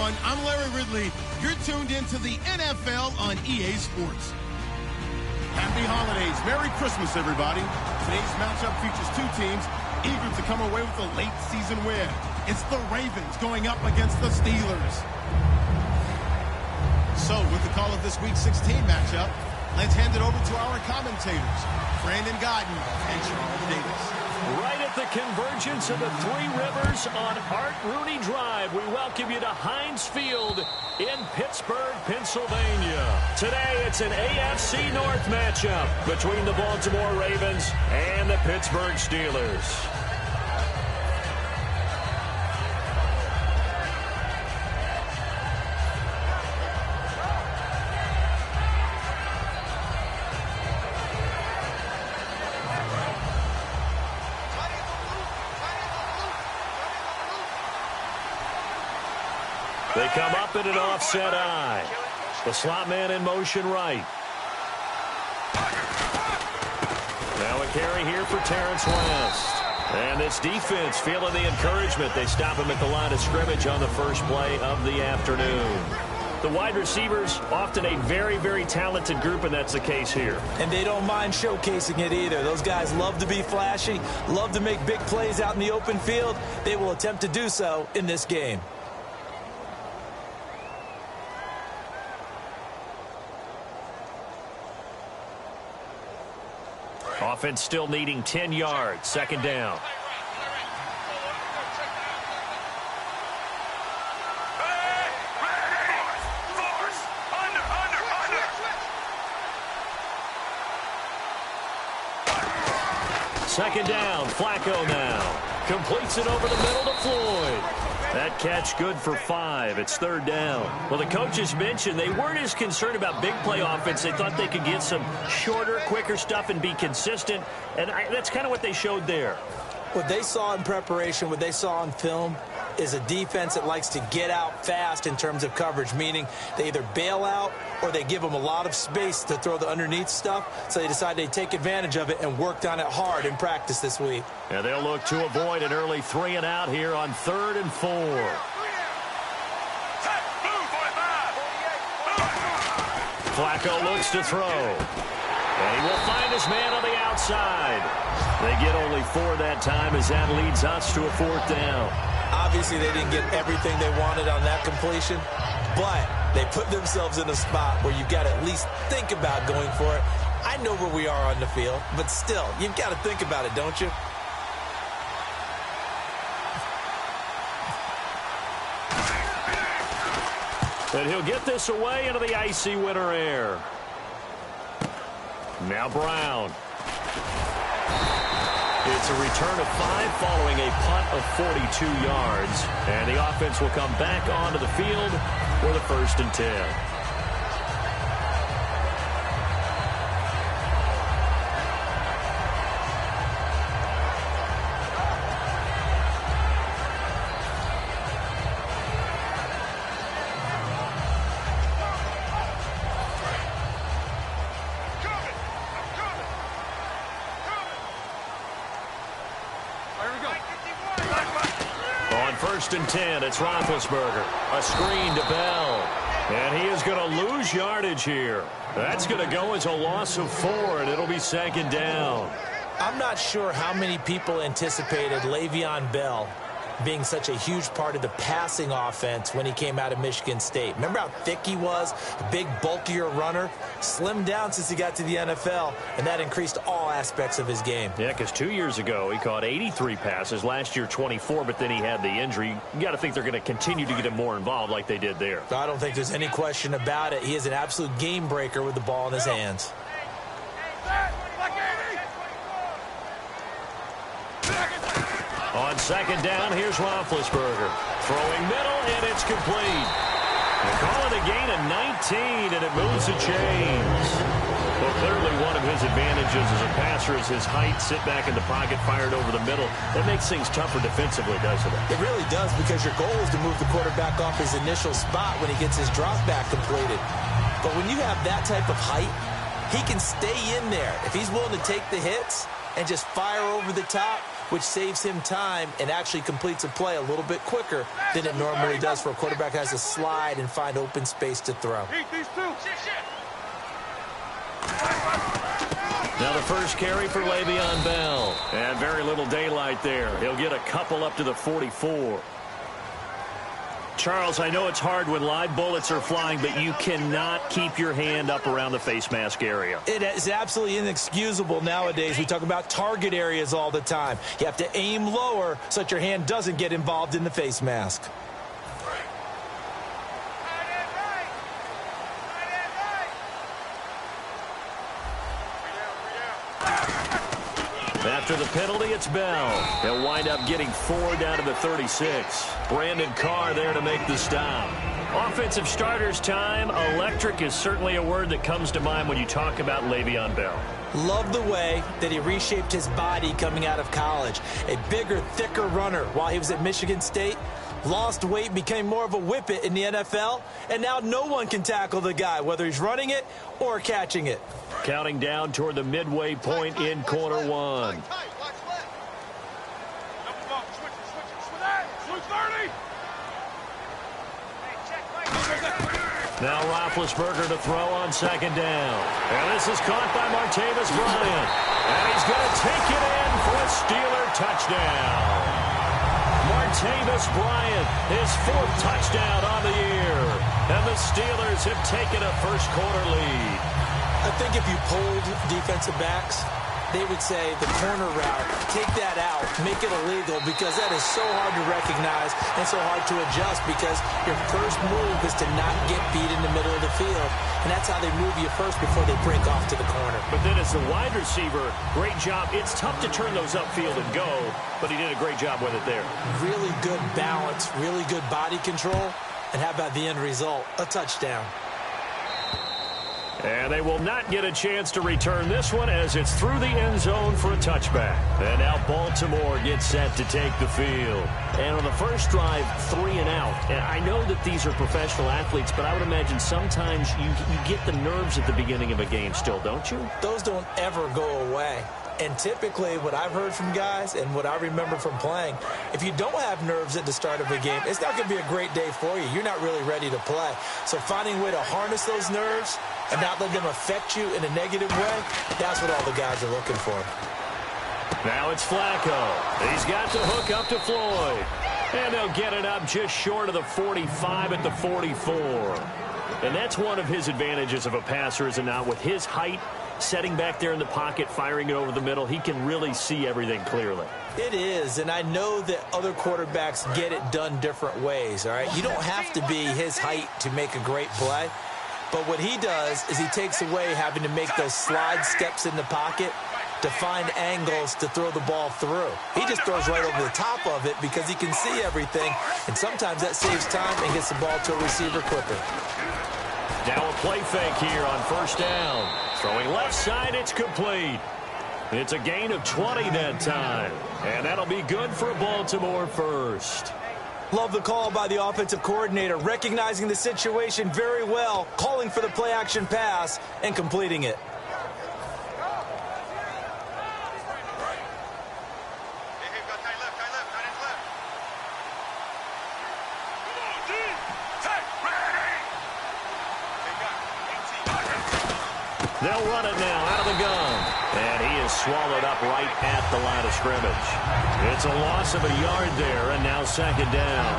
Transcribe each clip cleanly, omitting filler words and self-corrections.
everyone. I'm Larry Ridley. You're tuned into the NFL on EA Sports. Happy holidays. Merry Christmas, everybody. Today's matchup features two teams eager to come away with a late season win. It's the Ravens going up against the Steelers. So, with the call of this Week 16 matchup, let's hand it over to our commentators, Brandon Godden and Charles Davis. Right at the convergence of the Three Rivers on Art Rooney Drive, we welcome you to Heinz Field in Pittsburgh, Pennsylvania. Today, it's an AFC North matchup between the Baltimore Ravens and the Pittsburgh Steelers. They come up in an offset eye. The slot man in motion right. Now a carry here for Terrence West. And this defense feeling the encouragement. They stop him at the line of scrimmage on the first play of the afternoon. The wide receivers, often a very, very talented group, and that's the case here. And they don't mind showcasing it either. Those guys love to be flashy, love to make big plays out in the open field. They will attempt to do so in this game. Offense still needing 10 yards. Second down. Second down. Flacco now. Completes it over the middle to Floyd. That catch good for 5. It's third down. Well, the coaches mentioned they weren't as concerned about big play offense. They thought they could get some shorter, quicker stuff and be consistent. And that's kind of what they showed there. What they saw in preparation, what they saw on film, is a defense that likes to get out fast in terms of coverage, meaning they either bail out or they give them a lot of space to throw the underneath stuff. So they decided they'd take advantage of it and worked on it hard in practice this week. Yeah, they'll look to avoid an early 3 and out here on 3rd and 4. Flacco looks to throw. And he will find his man on the outside. They get only 4 that time as that leads us to a 4th down. Obviously, they didn't get everything they wanted on that completion, but they put themselves in a spot where you've got to at least think about going for it. I know where we are on the field, but still, you've got to think about it, don't you? And he'll get this away into the icy winter air. Now Brown. It's a return of 5 following a punt of 42 yards. And the offense will come back onto the field for the 1st and 10. On 1st and 10, it's Roethlisberger. A screen to Bell. And he is going to lose yardage here. That's going to go as a loss of 4, and it'll be 2nd down. I'm not sure how many people anticipated Le'Veon Bell being such a huge part of the passing offense when he came out of Michigan State. Remember how thick he was? A big, bulkier runner. Slimmed down since he got to the NFL, and that increased all aspects of his game. Yeah, because 2 years ago, he caught 83 passes. Last year, 24, but then he had the injury. You got to think they're going to continue to get him more involved like they did there. I don't think there's any question about it. He is an absolute game breaker with the ball in his hands. On 2nd down, here's Roethlisberger. Throwing middle, and it's complete. They call it a gain of 19, and it moves the chains. Well, clearly one of his advantages as a passer is his height. Sit back in the pocket, fired over the middle. That makes things tougher defensively, doesn't it? It really does, because your goal is to move the quarterback off his initial spot when he gets his drop back completed. But when you have that type of height, he can stay in there. If he's willing to take the hits and just fire over the top, which saves him time and actually completes a play a little bit quicker than it normally does for a quarterback who has to slide and find open space to throw. Now the first carry for Le'Veon Bell. And very little daylight there. He'll get a couple up to the 44. Charles, I know it's hard when live bullets are flying, but you cannot keep your hand up around the face mask area. It is absolutely inexcusable nowadays. We talk about target areas all the time. You have to aim lower so that your hand doesn't get involved in the face mask. After the penalty, it's Bell. He'll wind up getting 4 down to the 36. Brandon Carr there to make the stop. Offensive starters time. Electric is certainly a word that comes to mind when you talk about Le'Veon Bell. Love the way that he reshaped his body coming out of college. A bigger, thicker runner while he was at Michigan State. Lost weight, became more of a whippet in the NFL, and now no one can tackle the guy, whether he's running it or catching it. Counting down toward the midway point in quarter one. Now Roethlisberger to throw on second down. And this is caught by Martavis Bryant. And he's going to take it in for a Steeler touchdown. Martavis Bryant, his 4th touchdown on the year. And the Steelers have taken a first-quarter lead. I think if you polled defensive backs, they would say the corner route, take that out, make it illegal, because that is so hard to recognize and so hard to adjust, because your first move is to not get beat in the middle of the field. And that's how they move you first before they break off to the corner. But then as the wide receiver, great job. It's tough to turn those upfield and go, but he did a great job with it there. Really good balance, really good body control. And how about the end result? A touchdown. And they will not get a chance to return this one as it's through the end zone for a touchback. And now Baltimore gets set to take the field. And on the first drive, 3 and out. And I know that these are professional athletes, but I would imagine sometimes you get the nerves at the beginning of a game still, don't you? Those don't ever go away. And typically what I've heard from guys and what I remember from playing, if you don't have nerves at the start of a game, it's not going to be a great day for you. You're not really ready to play. So finding a way to harness those nerves and not let them affect you in a negative way, that's what all the guys are looking for. Now it's Flacco. He's got the hook up to Floyd. And they'll get it up just short of the 45 at the 44. And that's one of his advantages of a passer, is it not? With his height, setting back there in the pocket, firing it over the middle, he can really see everything clearly. It is, and I know that other quarterbacks get it done different ways, all right? You don't have to be his height to make a great play, but what he does is he takes away having to make those slide steps in the pocket to find angles to throw the ball through. He just throws right over the top of it because he can see everything, and sometimes that saves time and gets the ball to a receiver quicker. Now a play fake here on first down. Throwing left side, it's complete. It's a gain of 20 that time. And that'll be good for Baltimore first. Love the call by the offensive coordinator, recognizing the situation very well, calling for the play-action pass, and completing it. They'll run it now out of the gun. And he is swallowed up right at the line of scrimmage. It's a loss of a yard there, and now second down.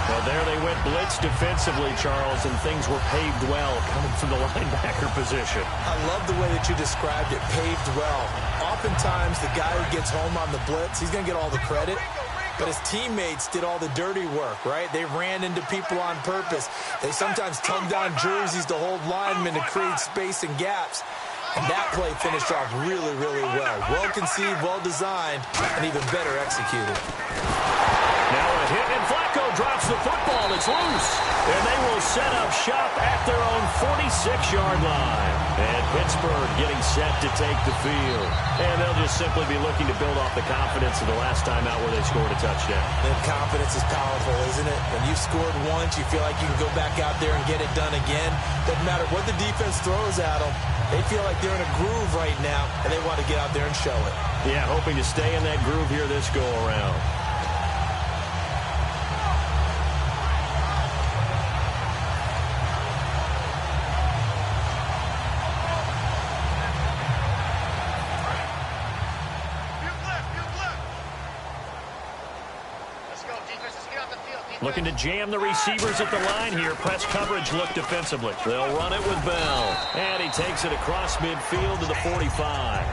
Well, there they went blitz defensively, Charles, and things were paved well coming from the linebacker position. I love the way that you described it, paved well. Oftentimes, the guy who gets home on the blitz, he's going to get all the credit. But his teammates did all the dirty work, right? They ran into people on purpose. They sometimes tugged on jerseys to hold linemen to create space and gaps. And that play finished off really, really well. Well conceived, well designed, and even better executed. Now a hit, and Flacco drops the football. It's loose. And they will set up shop at their own 46-yard line. And Pittsburgh getting set to take the field. And they'll just simply be looking to build off the confidence of the last time out where they scored a touchdown. And confidence is powerful, isn't it? When you've scored once, you feel like you can go back out there and get it done again. Doesn't matter what the defense throws at them. They feel like they're in a groove right now, and they want to get out there and show it. Yeah, hoping to stay in that groove here this go-around. Looking to jam the receivers at the line here. Press coverage look defensively. They'll run it with Bell. And he takes it across midfield to the 45.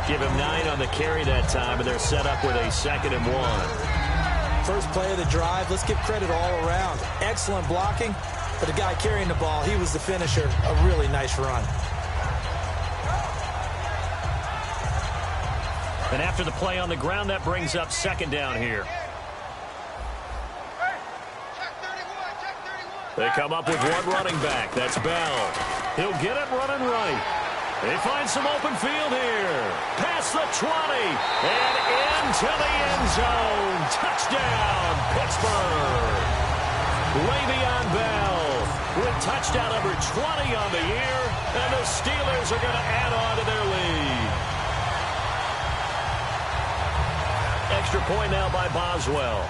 Give him 9 on the carry that time, and they're set up with a 2nd and 1. First play of the drive, let's give credit all around. Excellent blocking, but the guy carrying the ball, he was the finisher. A really nice run. And after the play on the ground, that brings up 2nd down here. They come up with one running back. That's Bell. He'll get it running right. They find some open field here. Past the 20. And into the end zone. Touchdown, Pittsburgh. Le'Veon Bell with touchdown number 20 on the year. And the Steelers are going to add on to their lead. Extra point now by Boswell.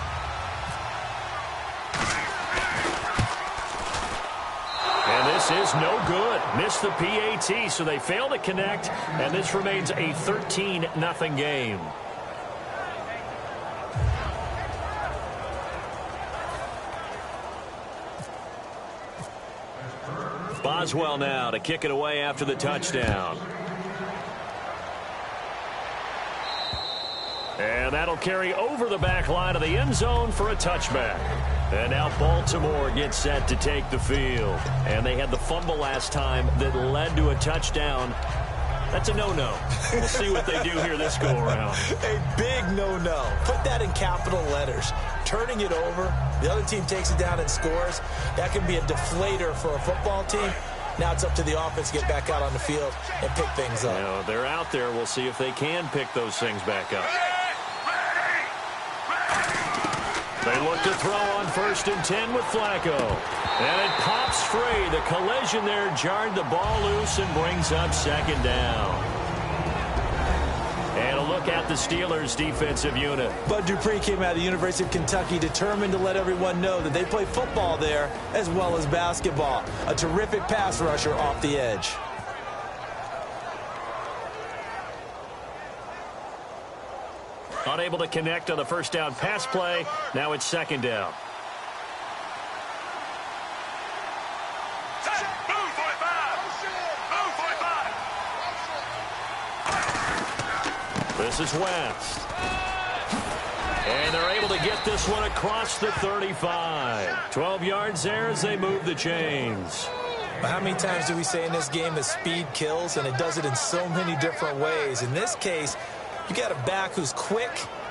And this is no good. Missed the PAT, so they fail to connect, and this remains a 13-0 game. Boswell now to kick it away after the touchdown. And that'll carry over the back line of the end zone for a touchback. And now Baltimore gets set to take the field. And they had the fumble last time that led to a touchdown. That's a no-no. We'll see what they do here this go-around. A big no-no. Put that in capital letters. Turning it over, the other team takes it down and scores. That can be a deflator for a football team. Now it's up to the offense to get back out on the field and pick things up. You know, they're out there. We'll see if they can pick those things back up. They look to throw on 1st and 10 with Flacco. And it pops free. The collision there jarred the ball loose and brings up 2nd down. And a look at the Steelers' defensive unit. Bud Dupree came out of the University of Kentucky determined to let everyone know that they play football there as well as basketball. A terrific pass rusher off the edge. Unable to connect on the 1st down pass play. Now it's 2nd down. This is West. And they're able to get this one across the 35. 12 yards there as they move the chains. How many times do we say in this game that speed kills, and it does it in so many different ways? In this case, you got a back who's quick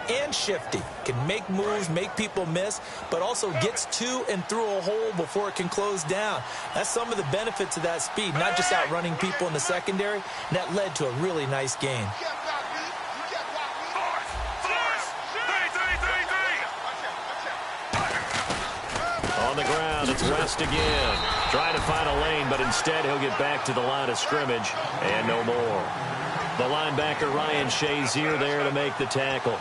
and shifty, can make moves, make people miss, but also gets to and through a hole before it can close down. That's some of the benefits of that speed, not just outrunning people in the secondary. And that led to a really nice game. On the ground, it's West again. Trying to find a lane, but instead he'll get back to the line of scrimmage and no more. The linebacker Ryan Shazier there to make the tackle.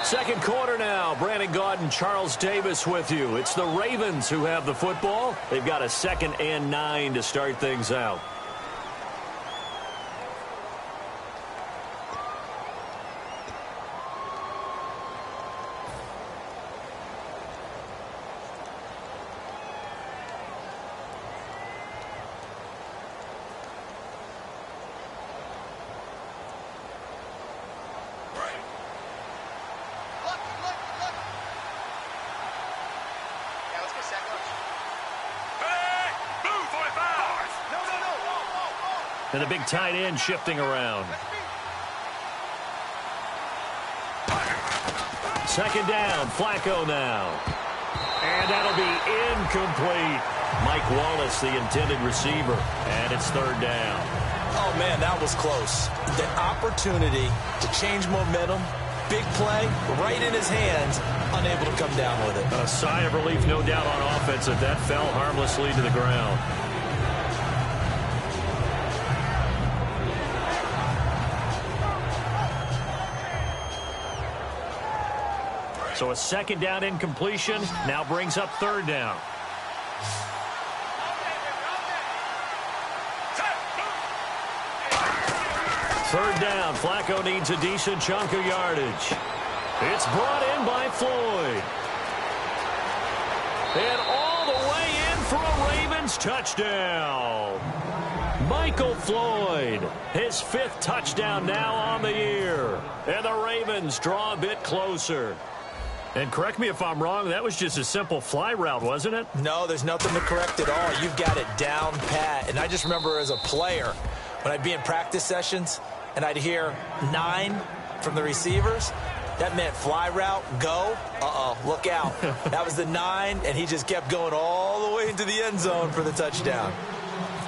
Second quarter now. Brandon Gaudin, Charles Davis with you. It's the Ravens who have the football. They've got a 2nd and 9 to start things out. And the big tight end shifting around. 2nd down, Flacco now. And that'll be incomplete. Mike Wallace, the intended receiver. And it's 3rd down. Oh, man, that was close. The opportunity to change momentum, big play, right in his hands, unable to come down with it. A sigh of relief, no doubt, on offense that fell harmlessly to the ground. So a second down incompletion now brings up third down. Third down, Flacco needs a decent chunk of yardage. It's brought in by Floyd. And all the way in for a Ravens touchdown. Michael Floyd, his 5th touchdown now on the year. And the Ravens draw a bit closer. And correct me if I'm wrong, that was just a simple fly route, wasn't it? No, there's nothing to correct at all. You've got it down pat. And I just remember as a player, when I'd be in practice sessions and I'd hear 9 from the receivers, that meant fly route, go. Look out. That was the 9, and he just kept going all the way into the end zone for the touchdown.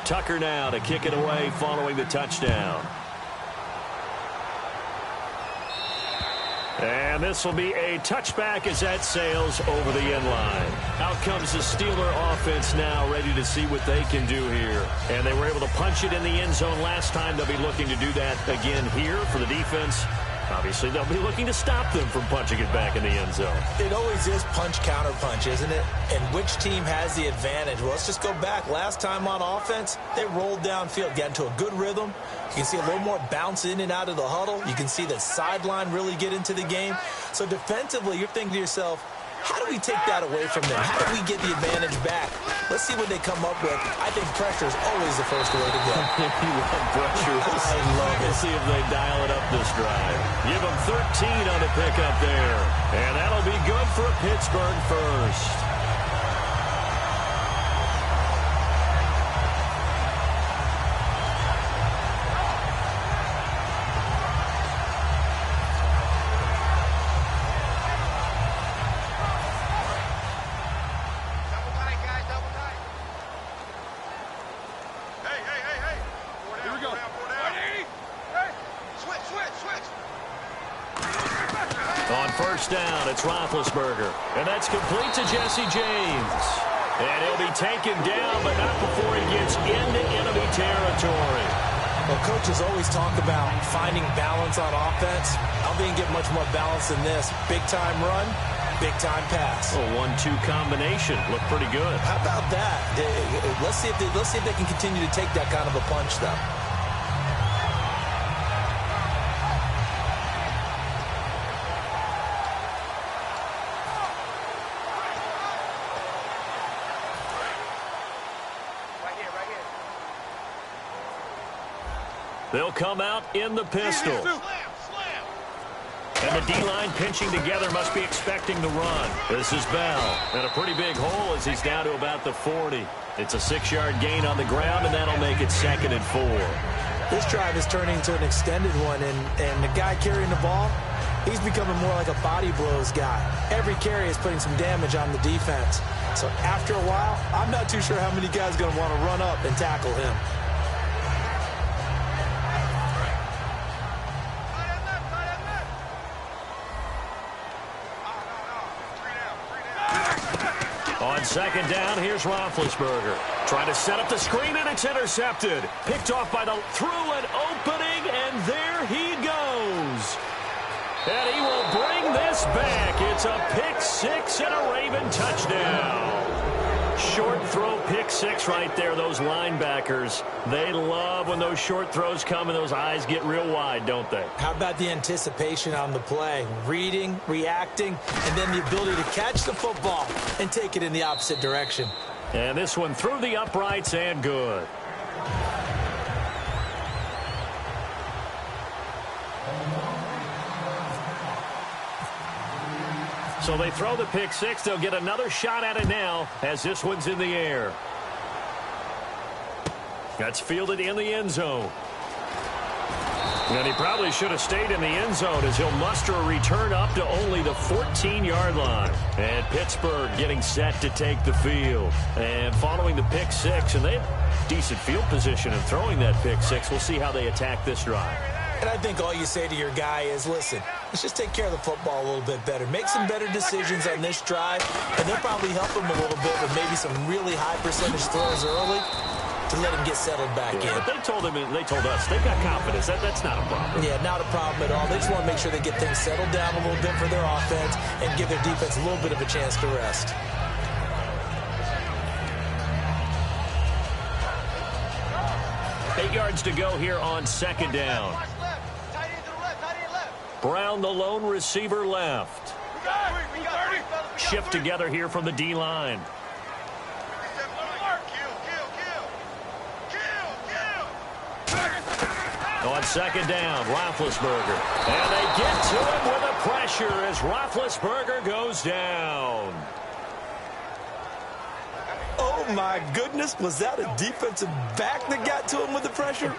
Tucker now to kick it away following the touchdown. And this will be a touchback as that sails over the end line. Out comes the Steeler offense now, ready to see what they can do here. And they were able to punch it in the end zone last time. They'll be looking to do that again here for the defense. Obviously, they'll be looking to stop them from punching it back in the end zone. It always is punch-counter-punch, isn't it? And which team has the advantage? Well, let's just go back. Last time on offense, they rolled downfield, got into a good rhythm. You can see a little more bounce in and out of the huddle. You can see the sideline really get into the game. So defensively, you're thinking to yourself, how do we take that away from them? How do we get the advantage back? Let's see what they come up with. I think pressure is always the first way to go. You love pressure. I love it. We'll see if they dial it up this drive. Give them 13 on the pickup there. And that'll be good for a Pittsburgh first. Down, it's Roethlisberger, and that's complete to Jesse James. And he'll be taken down, but not before he gets into enemy territory. Well, coaches always talk about finding balance on offense. I don't think you get much more balance than this. Big-time run, big-time pass. A 1-2 combination. Looked pretty good. How about that? Let's see if they can continue to take that kind of a punch, though. They'll come out in the pistol. And the D-line pinching together must be expecting the run. This is Bell. And a pretty big hole as he's down to about the 40. It's a 6-yard gain on the ground, and that'll make it 2nd and 4. This drive is turning into an extended one, and the guy carrying the ball, he's becoming more like a body blows guy. Every carry is putting some damage on the defense. So after a while, I'm not too sure how many guys are going to want to run up and tackle him. On 2nd down, here's Roethlisberger. Trying to set up the screen, and it's intercepted. Picked off by through an opening, and there he goes. And he will bring this back. It's a pick 6 and a Raven touchdown. Short throw pick 6 right there. Those linebackers, they love when those short throws come and those eyes get real wide, don't they? How about the anticipation on the play? Reading, reacting, and then the ability to catch the football and take it in the opposite direction. And this one through the uprights and good. So they throw the pick 6. They'll get another shot at it now as this one's in the air. That's fielded in the end zone. And he probably should have stayed in the end zone as he'll muster a return up to only the 14-yard line. And Pittsburgh getting set to take the field. And following the pick 6, and they have decent field position in throwing that pick 6. We'll see how they attack this drive. And I think all you say to your guy is, listen, let's just take care of the football a little bit better. Make some better decisions on this drive, and they'll probably help him a little bit with maybe some really high percentage throws early. to let him get settled back in. But they told us they've got confidence. That's not a problem. Yeah, not a problem at all. They just want to make sure they get things settled down a little bit for their offense and give their defense a little bit of a chance to rest. Eight yards to go here on second down. Brown, the lone receiver, left. Shift together here from the D-line. On second down, Roethlisberger. And they get to him with a pressure as Roethlisberger goes down. Oh, my goodness. Was that a defensive back that got to him with the pressure?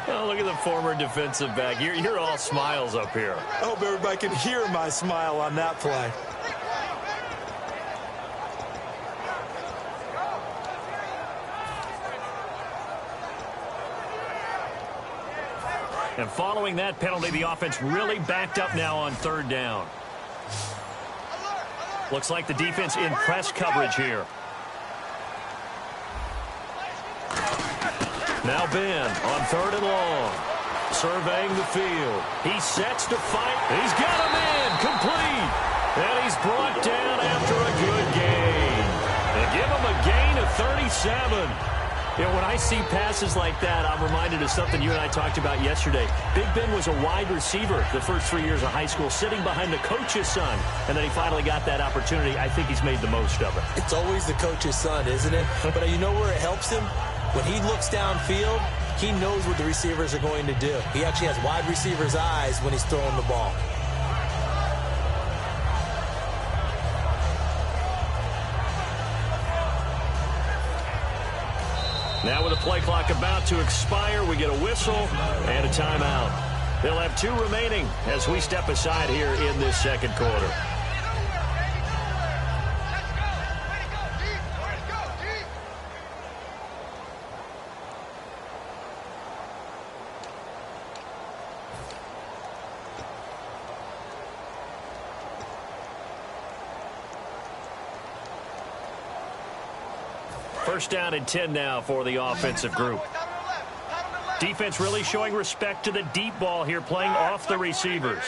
Oh, look at the former defensive back. You're all smiles up here. I hope everybody can hear my smile on that play. And following that penalty, the offense really backed up now on third down. Looks like the defense in press coverage here. Now Ben on third and long. Surveying the field. He sets to fight. He's got him in. Complete. And he's brought down after a good gain. They give him a gain of 37. You know, when I see passes like that, I'm reminded of something you and I talked about yesterday. Big Ben was a wide receiver the first 3 years of high school, sitting behind the coach's son, and then he finally got that opportunity. I think he's made the most of it. It's always the coach's son, isn't it? But you know where it helps him? When he looks downfield, he knows what the receivers are going to do. He actually has wide receivers' eyes when he's throwing the ball. Now with the play clock about to expire, we get a whistle and a timeout. They'll have two remaining as we step aside here in this second quarter. First down and 10 now for the offensive group. Defense really showing respect to the deep ball here, playing off the receivers.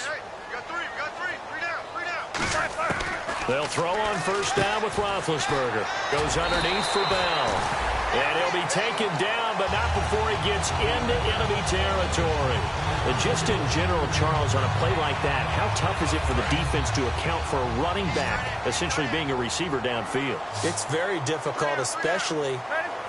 They'll throw on first down with Roethlisberger. Goes underneath for Bell. And he'll be taken down, but not before he gets into enemy territory. And just in general, Charles, on a play like that, how tough is it for the defense to account for a running back essentially being a receiver downfield? It's very difficult, especially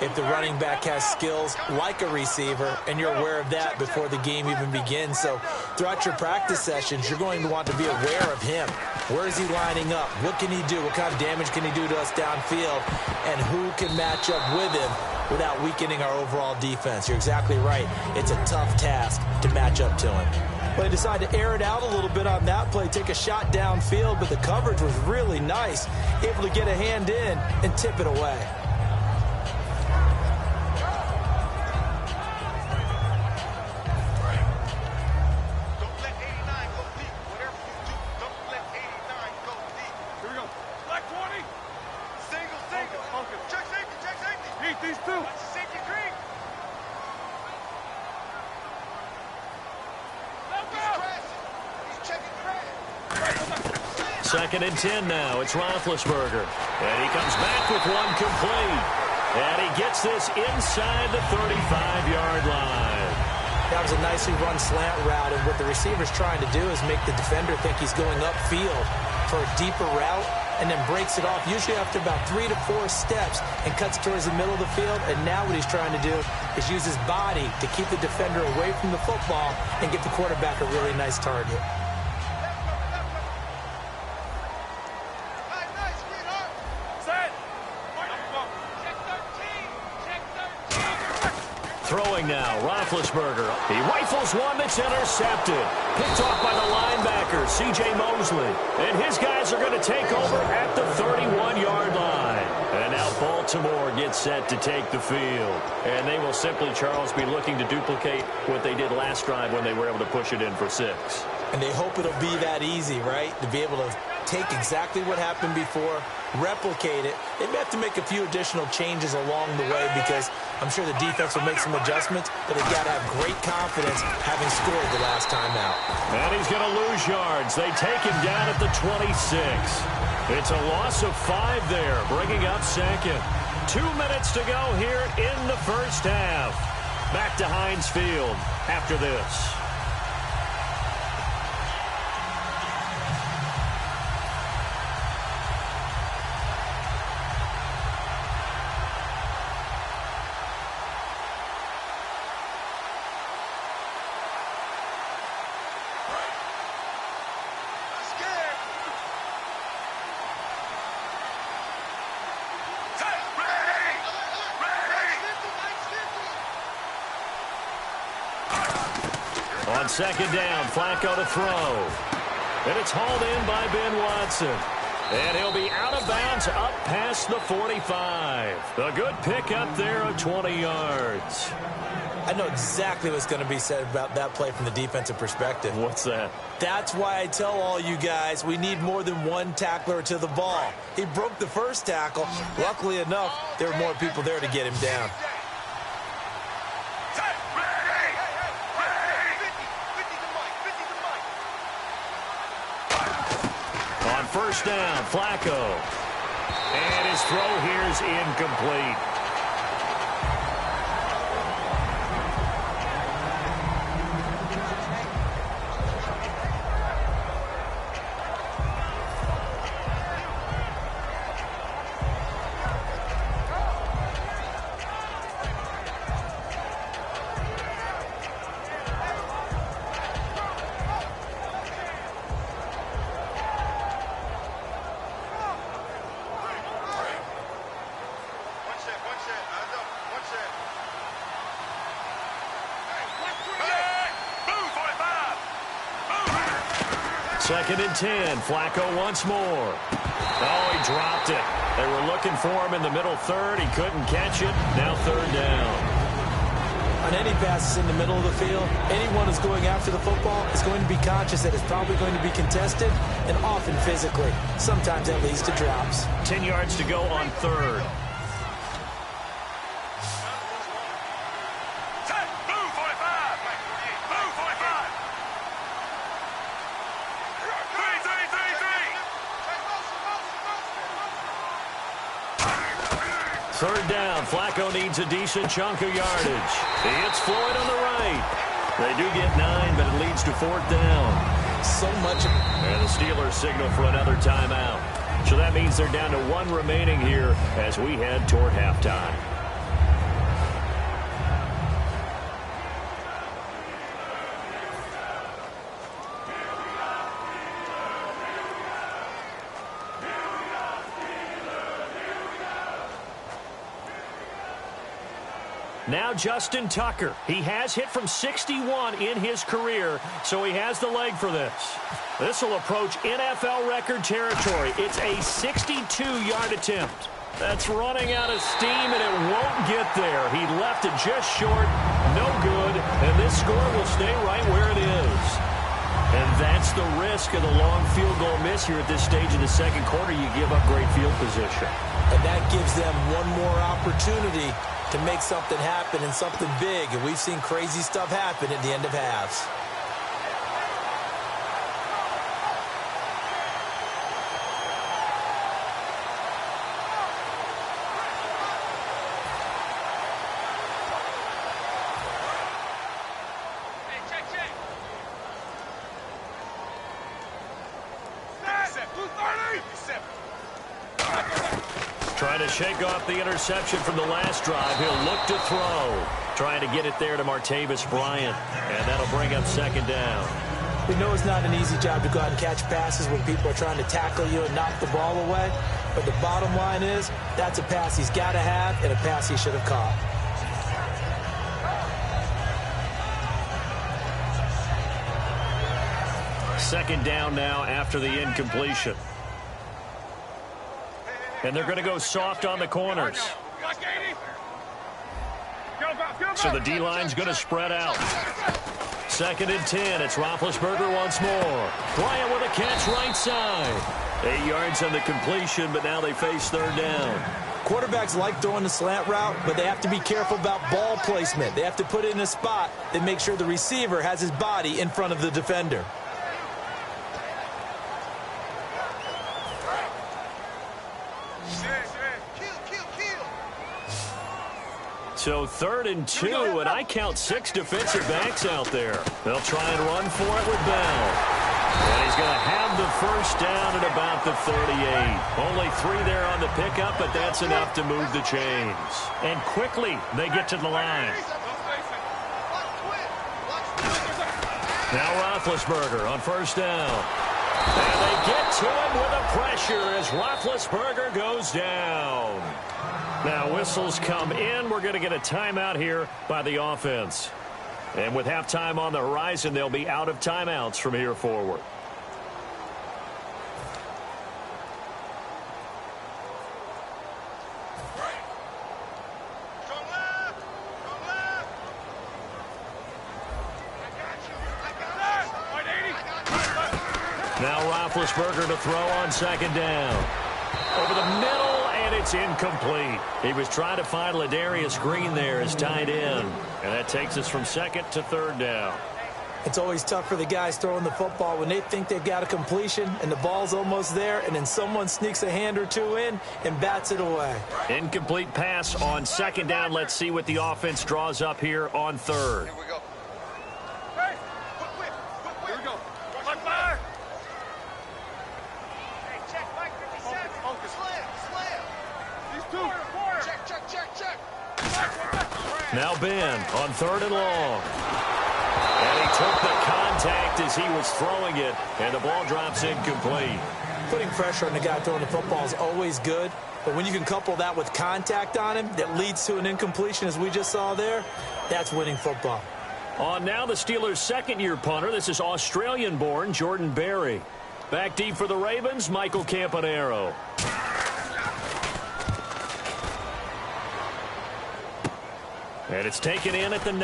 if the running back has skills like a receiver, and you're aware of that before the game even begins. So throughout your practice sessions, you're going to want to be aware of him. Where is he lining up? What can he do? What kind of damage can he do to us downfield? And who can match up with him without weakening our overall defense? You're exactly right. It's a tough task to match up to him. Well, they decided to air it out a little bit on that play, take a shot downfield, but the coverage was really nice. Able to get a hand in and tip it away. Second and 10 now. It's Roethlisberger. And he comes back with one complete. And he gets this inside the 35-yard line. That was a nicely run slant route, and what the receiver's trying to do is make the defender think he's going upfield for a deeper route, and then breaks it off, usually after about 3 to 4 steps, and cuts towards the middle of the field. And now what he's trying to do is use his body to keep the defender away from the football and get the quarterback a really nice target. Throwing now, Roethlisberger. He rifles one that's intercepted. Picked off by the linebacker, C.J. Mosley. And his guys are going to take over at the 31-yard line. And now Baltimore gets set to take the field. And they will simply, Charles, be looking to duplicate what they did last drive when they were able to push it in for 6. And they hope it'll be that easy, right? To be able to take exactly what happened before, replicate it. They may have to make a few additional changes along the way because I'm sure the defense will make some adjustments, but they've got to have great confidence having scored the last time out. And he's going to lose yards. They take him down at the 26. It's a loss of 5 there, bringing up second. 2 minutes to go here in the first half. Back to Heinz Field after this. On second down, Flacco to throw. And it's hauled in by Ben Watson. And he'll be out of bounds up past the 45. A good pickup there of 20 yards. I know exactly what's going to be said about that play from the defensive perspective. What's that? That's why I tell all you guys we need more than one tackler to the ball. He broke the first tackle. Luckily enough, there were more people there to get him down. First down, Flacco. And his throw here is incomplete. Second and 10. Flacco once more. Oh, he dropped it. They were looking for him in the middle third. He couldn't catch it. Now third down. On any passes in the middle of the field, anyone who's going after the football is going to be conscious that it's probably going to be contested and often physically. Sometimes that leads to drops. 10 yards to go on third. Third down, Flacco needs a decent chunk of yardage. It's Floyd on the right. They do get 9, but it leads to fourth down. So much. And the Steelers signal for another timeout. So that means they're down to 1 remaining here as we head toward halftime. Now Justin Tucker. He has hit from 61 in his career, so he has the leg for this. This will approach NFL record territory. It's a 62-yard attempt. That's running out of steam, and it won't get there. He left it just short. No good, and this score will stay right where it is. And that's the risk of the long field goal miss here at this stage of the second quarter. You give up great field position. And that gives them one more opportunity to make something happen and something big. And we've seen crazy stuff happen at the end of halves. Trying to shake off the interception from the last drive. He'll look to throw. Trying to get it there to Martavis Bryant. And that'll bring up second down. We know it's not an easy job to go out and catch passes when people are trying to tackle you and knock the ball away. But the bottom line is, that's a pass he's got to have and a pass he should have caught. Second down now after the incompletion. And they're going to go soft on the corners. So the D-line's going to spread out. 2nd and 10. It's Roethlisberger once more. Bryant with a catch right side. 8 yards on the completion, but now they face 3rd down. Quarterbacks like throwing the slant route, but they have to be careful about ball placement. They have to put it in a spot that makes sure the receiver has his body in front of the defender. So 3rd and 2, and I count 6 defensive backs out there. They'll try and run for it with Bell. And he's going to have the 1st down at about the 38. Only 3 there on the pickup, but that's enough to move the chains. And quickly, they get to the line. Now Roethlisberger on 1st down. And they get to him with a pressure as Roethlisberger goes down. Now whistles come in. We're going to get a timeout here by the offense. And with halftime on the horizon, they'll be out of timeouts from here forward. Now Roethlisberger to throw on 2nd down. Over the middle, and it's incomplete. He was trying to find Ladarius Green there as tight end. And that takes us from 2nd to 3rd down. It's always tough for the guys throwing the football when they think they've got a completion and the ball's almost there, and then someone sneaks a hand or two in and bats it away. Incomplete pass on 2nd down. Let's see what the offense draws up here on 3rd. Here we go. Hey, quick. Here we go. Like fire. Hey, check, Mike 57. Focus. Slam. These two. Check. Now Ben on 3rd and long. And he took the contact as he was throwing it, and the ball drops incomplete. Putting pressure on the guy throwing the football is always good, but when you can couple that with contact on him that leads to an incompletion, as we just saw there, that's winning football. On now the Steelers' 2nd-year punter. This is Australian-born Jordan Berry. Back deep for the Ravens, Michael Campanaro. And it's taken in at the 9.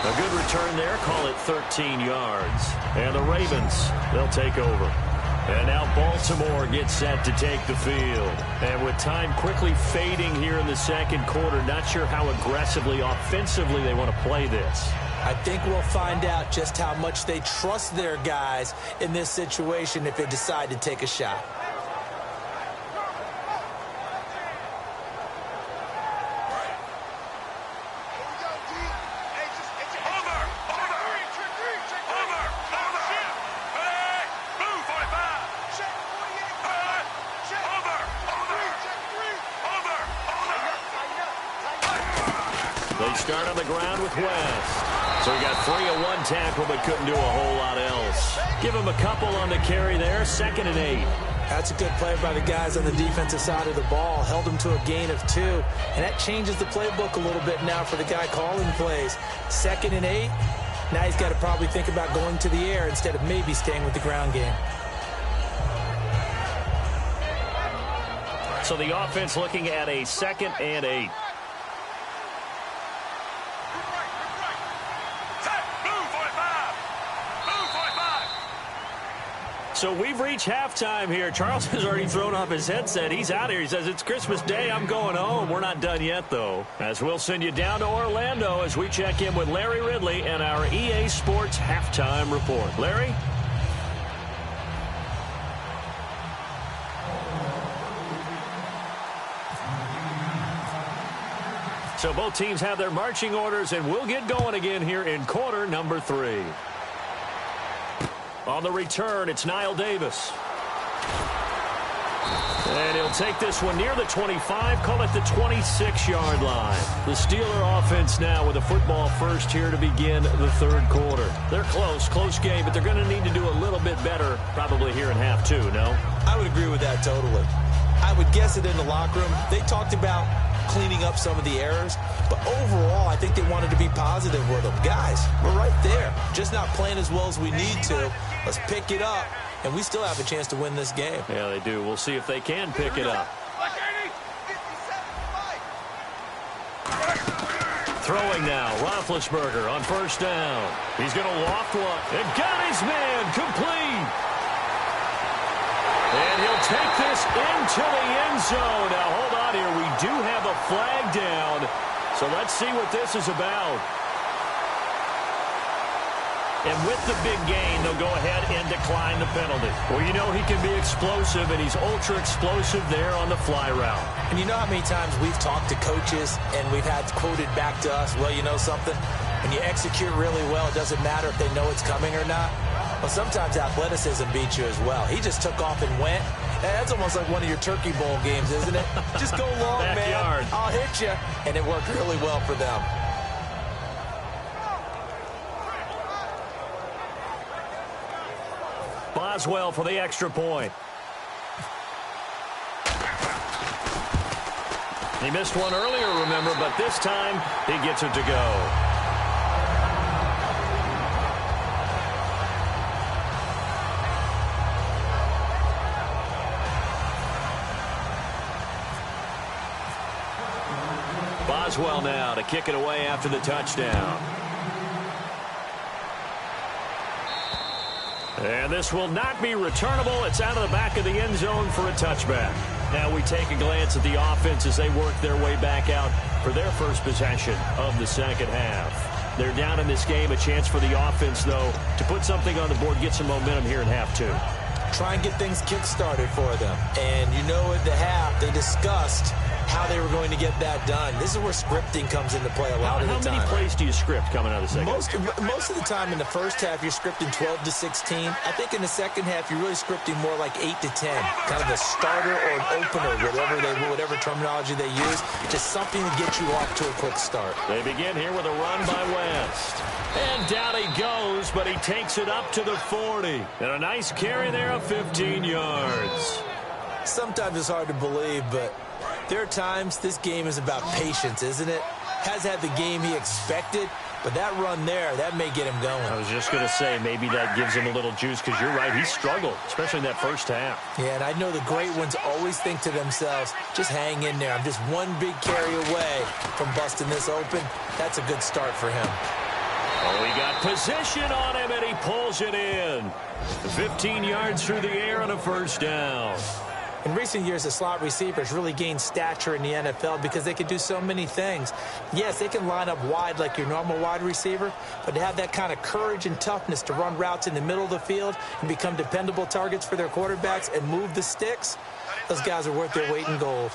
A good return there, call it 13 yards. And the Ravens, they'll take over. And now Baltimore gets set to take the field. And with time quickly fading here in the 2nd quarter, not sure how aggressively, offensively they want to play this. I think we'll find out just how much they trust their guys in this situation if they decide to take a shot. They start on the ground with West. So he got 3 on 1 tackle, but couldn't do a whole lot else. Give him a couple on the carry there, 2nd and 8. That's a good play by the guys on the defensive side of the ball. Held him to a gain of 2. And that changes the playbook a little bit now for the guy calling plays. 2nd and 8. Now he's got to probably think about going to the air instead of maybe staying with the ground game. So the offense looking at a 2nd and 8. So we've reached halftime here. Charles has already thrown off his headset. He's out here. He says, it's Christmas Day. I'm going home. We're not done yet, though. As we'll send you down to Orlando as we check in with Larry Ridley and our EA Sports Halftime Report. Larry? So both teams have their marching orders, and we'll get going again here in quarter number 3. On the return, it's Niall Davis. And he'll take this one near the 25, call it the 26-yard line. The Steeler offense now with a football first here to begin the 3rd quarter. They're close game, but they're going to need to do a little bit better probably here in half 2, no? I would agree with that totally. I would guess it in the locker room. They talked about cleaning up some of the errors, but overall, I think they wanted to be positive with them. Guys, we're right there. Just not playing as well as we need to. Let's pick it up, and we still have a chance to win this game. Yeah, they do. We'll see if they can pick it up. Throwing now, Roethlisberger on first down. He's going to loft one and got his man complete. And he'll take this into the end zone. Now, hold on here. We do have a flag down. So let's see what this is about. And with the big gain, they'll go ahead and decline the penalty. Well, you know he can be explosive, and he's ultra-explosive there on the fly route. And you know how many times we've talked to coaches and we've had quoted back to us, well, you know something? When you execute really well, it doesn't matter if they know it's coming or not. Well, sometimes athleticism beats you as well. He just took off and went. That's almost like one of your Turkey Bowl games, isn't it? Just go long, man. I'll hit you. And it worked really well for them. Boswell for the extra point. He missed one earlier, remember, but this time he gets it to go. Boswell now to kick it away after the touchdown. And this will not be returnable. It's out of the back of the end zone for a touchback. Now we take a glance at the offense as they work their way back out for their first possession of the second half. They're down in this game. A chance for the offense, though, to put something on the board, get some momentum here in half two. Try and get things kick-started for them. And you know at the half, they discussed how they were going to get that done. This is where scripting comes into play a lot of the time. How many plays do you script coming out of the second half? Most of the time in the first half, you're scripting 12 to 16. I think in the second half, you're really scripting more like 8 to 10. Kind of a starter or an opener, whatever terminology they use. Just something to get you off to a quick start. They begin here with a run by West. And down he goes, but he takes it up to the 40. And a nice carry there of 15 yards. Sometimes it's hard to believe, but there are times this game is about patience, isn't it? Has had the game he expected, but that run there, that may get him going. I was just going to say, maybe that gives him a little juice, because you're right, he struggled, especially in that first half. Yeah, and I know the great ones always think to themselves, just hang in there. I'm just one big carry away from busting this open. That's a good start for him. Oh, he got position on him, and he pulls it in. 15 yards through the air on a first down. In recent years, the slot receivers really gained stature in the NFL because they can do so many things. Yes, they can line up wide like your normal wide receiver, but to have that kind of courage and toughness to run routes in the middle of the field and become dependable targets for their quarterbacks and move the sticks, those guys are worth their weight in gold.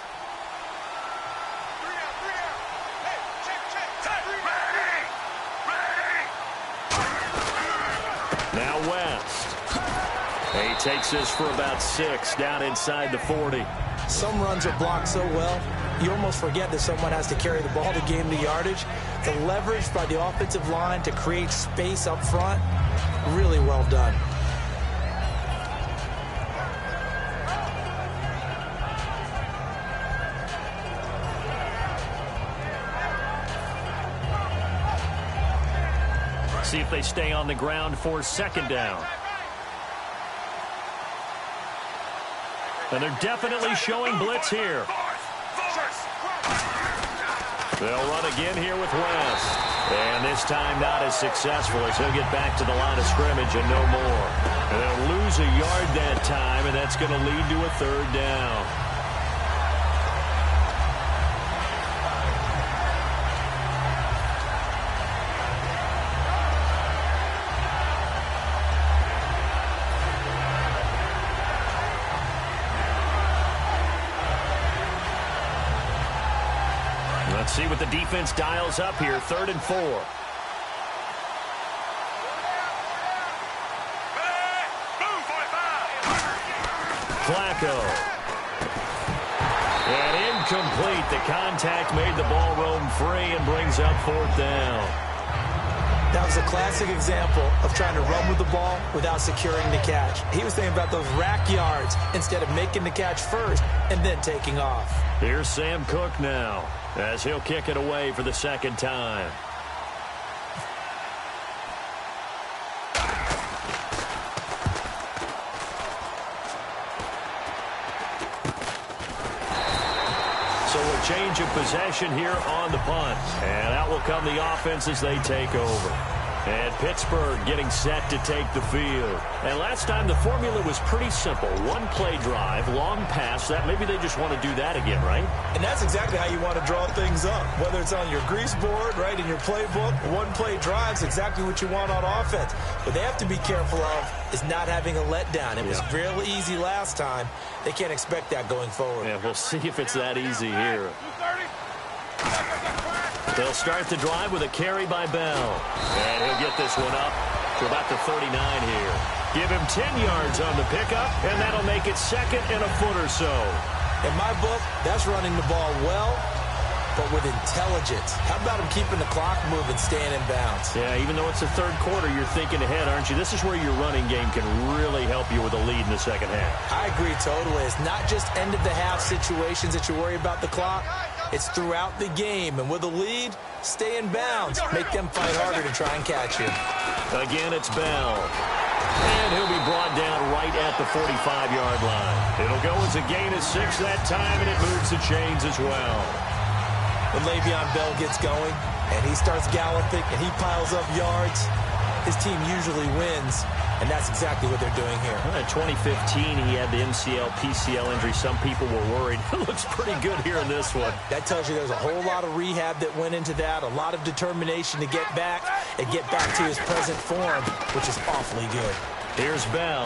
Now West. He takes this for about 6 down inside the 40. Some runs are blocked so well, you almost forget that someone has to carry the ball to gain the yardage. The leverage by the offensive line to create space up front, really well done. See if they stay on the ground for second down. And they're definitely showing blitz here. They'll run again here with West. And this time not as successful as he'll get back to the line of scrimmage and no more. And they'll lose a yard that time, and that's going to lead to a third down. Let's see what the defense dials up here. 3rd and 4. Flacco. And incomplete. The contact made the ball roam free and brings up 4th down. That was a classic example of trying to run with the ball without securing the catch. He was thinking about those rack yards instead of making the catch first and then taking off. Here's Sam Cook now as he'll kick it away for the second time. So a change of possession here on the punt. And out will come the offense as they take over. And Pittsburgh getting set to take the field. And last time the formula was pretty simple. One-play drive, long pass. That maybe they just want to do that again, right? And that's exactly how you want to draw things up. Whether it's on your grease board, right, in your playbook, one-play drive's exactly what you want on offense. What they have to be careful of is not having a letdown. It was real easy last time. They can't expect that going forward. Yeah, we'll see if it's that easy here. They'll start the drive with a carry by Bell. And he'll get this one up to about the 39 here. Give him 10 yards on the pickup, and that'll make it second and a foot or so. In my book, that's running the ball well, but with intelligence. How about him keeping the clock moving, staying in bounds? Yeah, even though it's the third quarter, you're thinking ahead, aren't you? This is where your running game can really help you with a lead in the second half. I agree totally. It's not just end-of-the-half situations that you worry about the clock. It's throughout the game. And with a lead, stay in bounds. Make them fight harder to try and catch you. Again, it's Bell. And he'll be brought down right at the 45-yard line. It'll go as a gain of 6 that time, and it moves the chains as well. When Le'Veon Bell gets going and he starts galloping and he piles up yards, his team usually wins, and that's exactly what they're doing here. In 2015, he had the MCL, PCL injury. Some people were worried. It looks pretty good here in this one. That tells you there's a whole lot of rehab that went into that, a lot of determination to get back and get back to his present form, which is awfully good. Here's Bell.